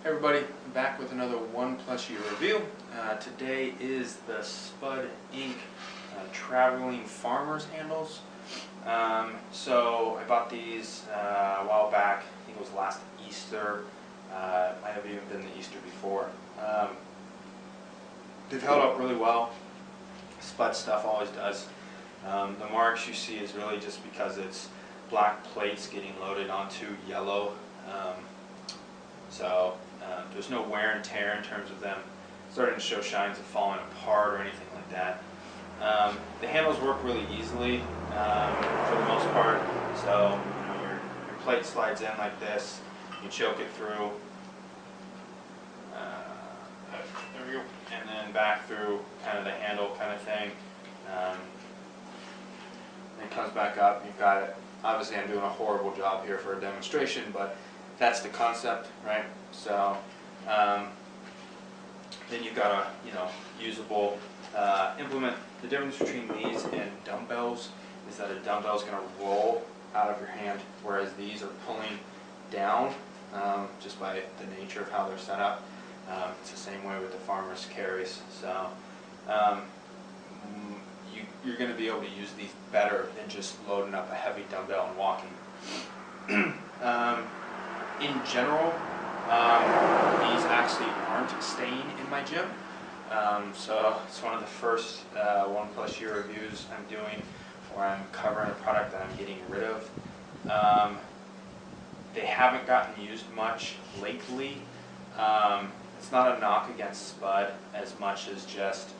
Hey everybody, I'm back with another 1+ year review. Today is the Spud Inc Traveling Farmers Handles. So I bought these a while back. I think it was last Easter. Might have even been the Easter before. They've held up really well. Spud stuff always does. The marks you see is really just because it's black plates getting loaded onto yellow. There's no wear and tear in terms of them starting to show signs of falling apart or anything like that. The handles work really easily for the most part. So your plate slides in like this. You choke it through, there we go, and then back through kind of the handle kind of thing. Then it comes back up. You've got it. Obviously, I'm doing a horrible job here for a demonstration, but that's the concept, right? So then you've got a usable implement. The difference between these and dumbbells is that a dumbbell is going to roll out of your hand, whereas these are pulling down just by the nature of how they're set up. It's the same way with the farmer's carries. So you're going to be able to use these better than just loading up a heavy dumbbell and walking. In general, these actually aren't staying in my gym. So it's one of the first 1+ year reviews I'm doing where I'm covering a product that I'm getting rid of. They haven't gotten used much lately. It's not a knock against Spud as much as just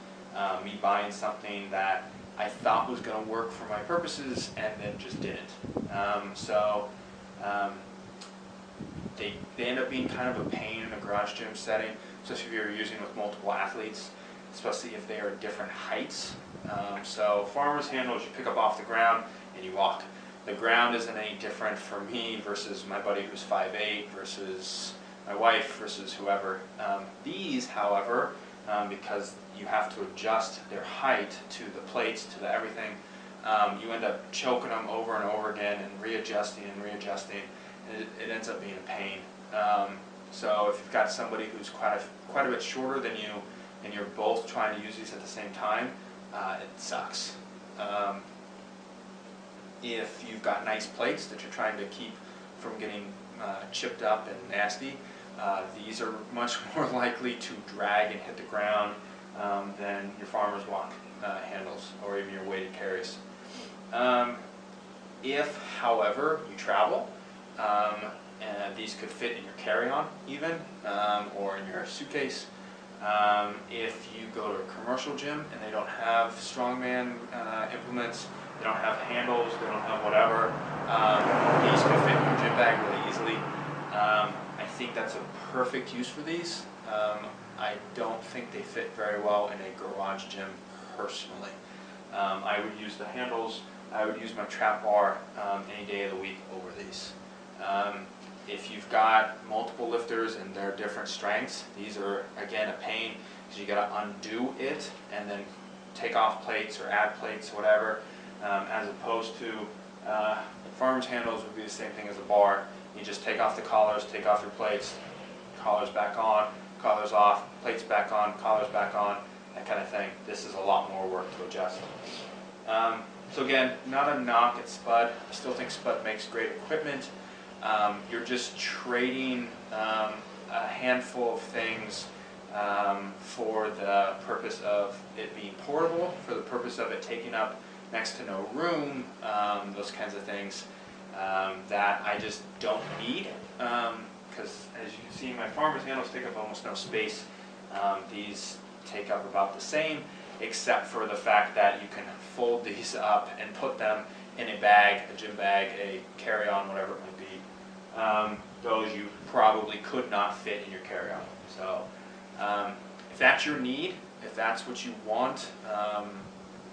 me buying something that I thought was going to work for my purposes and then just didn't. They end up being kind of a pain in a garage gym setting, especially if you're using with multiple athletes, especially if they are different heights. So farmer's handles you pick up off the ground and you walk. The ground isn't any different for me versus my buddy who's 5'8", versus my wife versus whoever. These, however, because you have to adjust their height to the plates, to the everything, you end up choking them over and over again and readjusting and readjusting. It ends up being a pain. So if you've got somebody who's quite a bit shorter than you and you're both trying to use these at the same time, it sucks. If you've got nice plates that you're trying to keep from getting chipped up and nasty, these are much more likely to drag and hit the ground than your farmer's walk handles or even your weighted carries. If, however, you travel, and these could fit in your carry-on even, or in your suitcase. If you go to a commercial gym and they don't have strongman implements, they don't have handles, they don't have whatever, these could fit in your gym bag really easily. I think that's a perfect use for these. I don't think they fit very well in a garage gym personally. I would use the handles. I would use my trap bar any day of the week over these. If you've got multiple lifters and they're different strengths, these are again a pain because you got to undo it and then take off plates or add plates, whatever. As opposed to the farmer's handles would be the same thing as a bar. You just take off the collars, take off your plates, collars back on, collars off, plates back on, collars back on, that kind of thing. This is a lot more work to adjust. So again, not a knock at Spud. I still think Spud makes great equipment. You're just trading a handful of things for the purpose of it being portable, for the purpose of it taking up next to no room, those kinds of things that I just don't need. Because as you can see, my farmer's handles take up almost no space. These take up about the same, except for the fact that you can fold these up and put them in a bag, a gym bag, a carry-on, whatever it might be. Those you probably could not fit in your carry-on. So if that's your need, if that's what you want,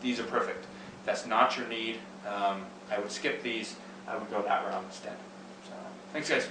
these are perfect. If that's not your need, I would skip these. I would go that route instead. So thanks guys.